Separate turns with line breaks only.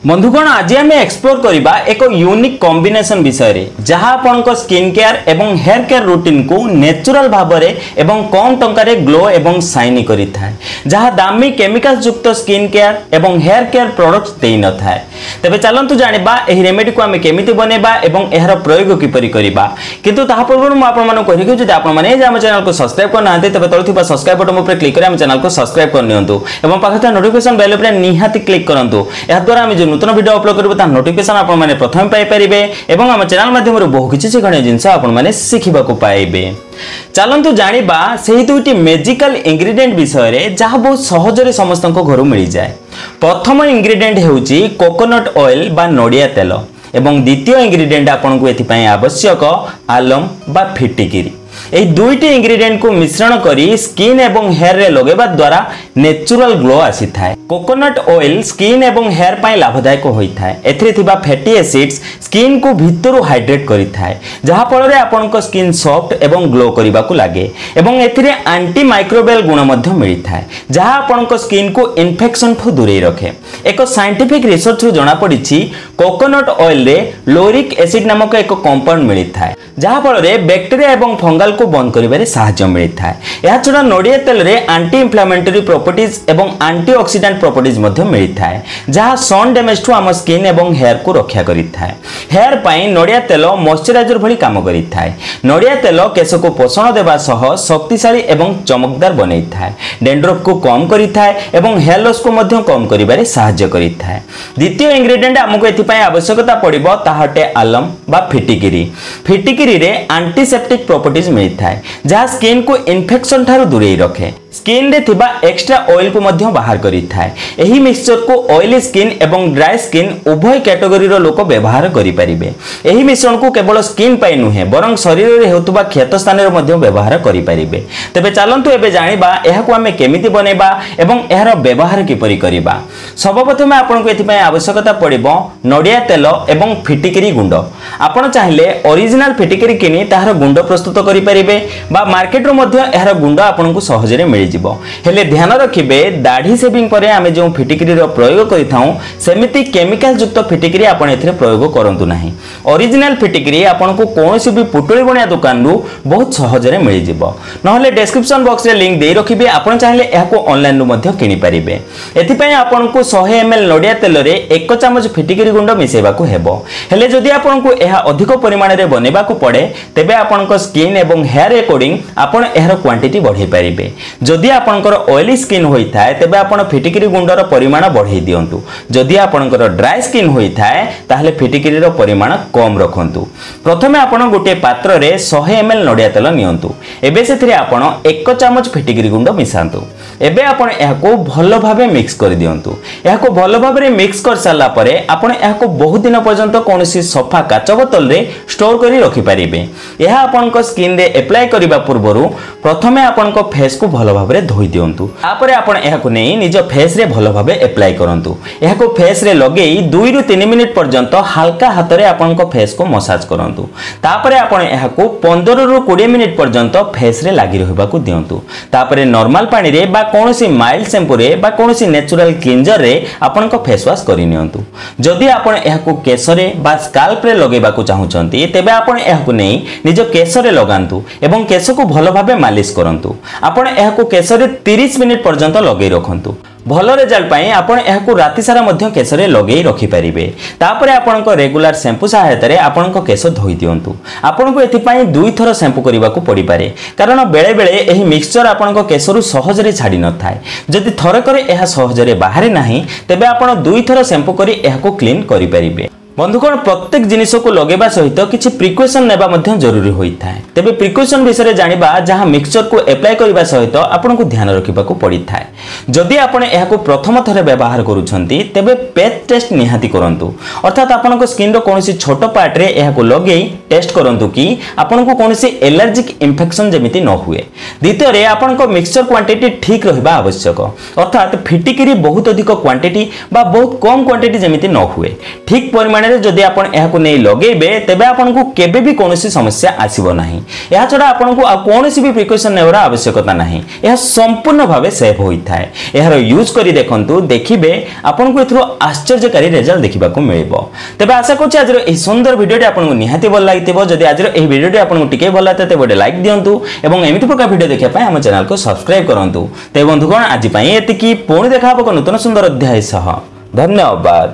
बंधुगण आज आम एक्सप्लोर करबा एक यूनिक कॉम्बिनेशन विषय रे जहां आपनको स्किन केयर एवं हेयर केयर रूटीन को नेचुरल भाव में एवं कम टंका रे ग्लो एवं शाइनी करि थाए जहां दामी केमिकल युक्त स्किन केयर एवं हेयर केयर प्रोडक्ट्स देई न थाए। तबे चलंतु जानिबा एही रेमेडी को आमे केमिति बनेबा एवं एहर प्रयोग किपरि करिबा। किंतु ताहा पूर्व मु आपन माने कहि कि जदि आपन माने जे हम चैनल को सब्सक्राइब कर नाते तबे तळथिबा सब्सक्राइब बटन ऊपर क्लिक करि हम चैनल को सब्सक्राइब कर नियंतु एवं पाखता नोटिफिकेशन बेल ऊपर निहाती क्लिक करंतु। एहा द्वारा हम नूतन वीडियो अपलोड करबो ता नोटिफिकेशन आपन माने प्रथम पाई परिबे एवं हम चैनल माध्यम रे बहु किछि सिखणे जिंस आपन माने सिखिबा को पाइबे। चलंतु जानिबा सेही दुईटी मैजिकल इंग्रेडिएंट विषय रे जहा बहुत सहज रे समस्त को घर मिल जाए। प्रथम इंग्रेडिएंट हेउची कोकोनट ऑयल बा नडिया तेल एवं द्वितीय इंग्रेडिएंट आपन को एथि पई आवश्यक आलम बा फिटिकिरी। ए दुईटी इंग्रेडिएंट को मिश्रण करी स्किन एवं हेयर रे लगेबा द्वारा नेचुरल ग्लो आसी थाए। कोकोनट ऑयल स्किन एवं हेयर पाई लाभदायक होई थाए। एथिरे थिबा फैटी एसिड्स स्किन को भितरु हाइड्रेट करि थाए जहा फल रे आपन को स्किन सॉफ्ट एवं ग्लो करिबा को लागे एवं एथिरे एंटी माइक्रोबियल गुण मध्य मिलि थाए जहा आपन को स्किन को इन्फेक्शन ठु दूरे रखे। एक साइंटिफिक रिसर्च रु जणा पडिछि कोकोनट ऑयल रे लोरिक एसिड नामक एक कंपाउंड मिलि थाए जहा फल रे बैक्टीरिया एवं फंगल को बंद करिबारे सहायता मिलि थाए। या छडा नडिया तेल रे एंटी इन्फ्लेमेटरी प्रॉपर्टीज एवं एंटीऑक्सीडेंट प्रॉपर्टीज मध्य मिलि थाए जहा सन डैमेज टू आम स्किन एवं हेयर को रक्षा करि थाए। हेयर पाई नडिया तेल मॉइस्चराइजर भली काम करि थाए। नडिया तेल केश को पोषण देबा सह शक्तिशाली एवं चमकदार बनै थाए। डैंड्रफ को कम करि थाए एवं हेयर लॉस को मध्य कम करिबारे सहायता करि थाए। द्वितीय इंग्रेडिएंट हमको एथि पई आवश्यकता पड़िबो ताहाटे आलम बा फिटिकिरी। फिटिकिरी रे एंटीसेप्टिक प्रॉपर्टीज मिलि थाए जहा स्किन को इन्फेक्शन थारु दूरे रखे। स्किन रे थिबा एक्स्ट्रा ऑयल को मध्य बाहर करि थाए। एही मिक्सचर को ऑयली स्किन एवं ड्राई स्किन उभय कैटेगरी रो लोक व्यवहार करि परिबे। एही मिश्रण को केवल स्किन पाई नुहे बरं शरीर रे हेतुबा क्षत स्थान रे मध्य व्यवहार करि परिबे। तबे चलंतु एबे जानिबा एहा को हमें केमिति बनेबा एवं एहार व्यवहार किपरि करिबा। सर्वप्रथम आपन को एथि पई आवश्यकता पड़िबो नडिया तेल एवं फिटिकिरी गुंड। आपन चाहिले ओरिजिनल फिटिकिरी किनी ताहार गुंड प्रस्तुत करि परिबे बा मार्केट रो मध्य एहार गुंड आपन को सहज रे हेले ध्यान रखिबे दाढ़ी सेविंग परे आमे जो फिटिकिरी रो प्रयोग करिथाऊ सेमिति केमिकल युक्त फिटिकिरी आपण एथिरे प्रयोग करंतु नाही। ओरिजिनल फिटिकिरी आपण को कोनोसी भी पुटुली बनिया दुकान रु बहुत सहज रे मिल जिवो। नहले डिस्क्रिप्शन बॉक्स रे लिंक देई रखिबे आपण चाहिले एहा को ऑनलाइन रु मध्य किनि परिबे। एथि पई आपण को 100 ml नडिया तेल रे 1 चमच फिटिकिरी गुंड मिसेबा को हेबो। हेले जदि आपण को एहा अधिक परिमाण रे बनेबा को पड़े तेबे आपण को स्किन एवं हेयर अकॉर्डिंग आपण एहार क्वांटिटी बढ़ाई परिबे। जदि आपनकर ऑयली स्किन होई थाए तेबे आपण फिटिकिरी गुंडर परिमाण बढ़ाई दियंतु। जदि आपनकर ड्राई स्किन होई थाए ताहले फिटिकिरी रो परिमाण कम रखंतु। प्रथमे आपण गोटे पात्र रे 100 ml नडिया तेल नियंतु। एबे सेथिरे आपण 1 चमच फिटिकिरी गुंड मिसांतु। एबे आपण एहा को भलो भाबे मिक्स कर दियंतु। एहा को भलो भाबे मिक्स कर साला परे आपण एहा को बहुत दिन पर्यंत कोनोसी सफा काच बोतल रे स्टोर करी रखि परिबे। एहा आपण को स्किन रे अप्लाई करिबा पूर्वरु प्रथमे आपण को फेस को भलो भाबे धोई दियंतु। तापरे आपण एहा को नै निज फेस रे भलो भाबे अप्लाई करंतु। एहा को फेस रे लगेई 2 रु 3 मिनिट पर्यंत हल्का हाथ रे आपण को फेस को मसाज करंतु। तापरे आपण एहा को 15 रु 20 मिनिट पर्यंत फेस रे लागि रहबा को दियंतु। तापरे नॉर्मल पानी रे बा कोनोसी माइल्ड शैम्पू रे बा कोनोसी नेचुरल क्लींजर रे आपण को फेस वॉश करि नियंतु। जदि आपण एहा को केस रे बा स्काल्प रे लगेबा को चाहुचंती तेबे आपण एहा को नै निज केस रे लगांतु एवं केस को भलो भाबे मालिश करंतु। आपण एहा को केस रे 30 मिनिट पर्यंत लगेई रखंतु। भलो रिजल्ट पाई आपण एहा को राति सारा मध्य केस रे लगेई रखि परिबे। तापरे आपण को रेगुलर शैम्पू सहायता रे आपण को केस धोई दियंतु। आपण को एथि पाई 2 थर शैम्पू करिबा को पड़ी पारे कारण बेले बेले एही मिक्सचर आपण को केस रु सहज रे छाडी न थाए। जदि थरे करे एहा सहज रे बाहरे नाही तेबे आपण 2 थर शैम्पू करी एहा को क्लीन करि परिबे। बंधुगण प्रत्येक जिनिस को लगेबा सहित किछि प्रिकॉशन नेबा मध्य जरूरी होई थाए। तेबे प्रिकॉशन विषय जानिबा जहां मिक्सचर को अप्लाई करबा सहित आपन को ध्यान रखिबा को पड़ी थाए। जदि आपण एहा को प्रथम थरे व्यवहार करूछंती तेबे पेट टेस्ट निहाती करंतु अर्थात आपन को स्किन रो कोनोसी छोटो पार्ट रे एहा को लगेई टेस्ट करंतु कि आपन को कोनोसी एलर्जिक इंफेक्शन जेमिति न हुए। द्वितीय रे आपन को मिक्सचर क्वांटिटी ठीक रहिबा आवश्यक अर्थात फिटिकिरी बहुत अधिक क्वांटिटी बा बहुत कम क्वांटिटी जेमिति न हुए। ठीक परिमाण रे जदि आपण एहाकु नै लगेबे तेबे आपण को केबे भी कोनोसी समस्या आसीबो नाही। एहा छडा आपण को कोनोसी भी प्रिकॉशन नेबार आवश्यकता नाही। एहा संपूर्ण भावे सेफ होई थाए। एहार यूज करी देखंतु देखिबे आपण को एथरो आश्चर्यकारी रिजल्ट देखिबा को मिलिबो। तेबे आशा करछि आज ए सुंदर वीडियोटी आपण को निहाती भल लागितिबो। जदि आज ए वीडियोटी आपण को टिके भल लागते तेबे लाइक दियंतु एवं एमिति प्रकार वीडियो देखिया पय हम चैनल को सब्सक्राइब करंतु। ते बंधुगण आज पय एतिकी पुणी देखा हबो नूतन सुंदर अध्याय सह। धन्यवाद।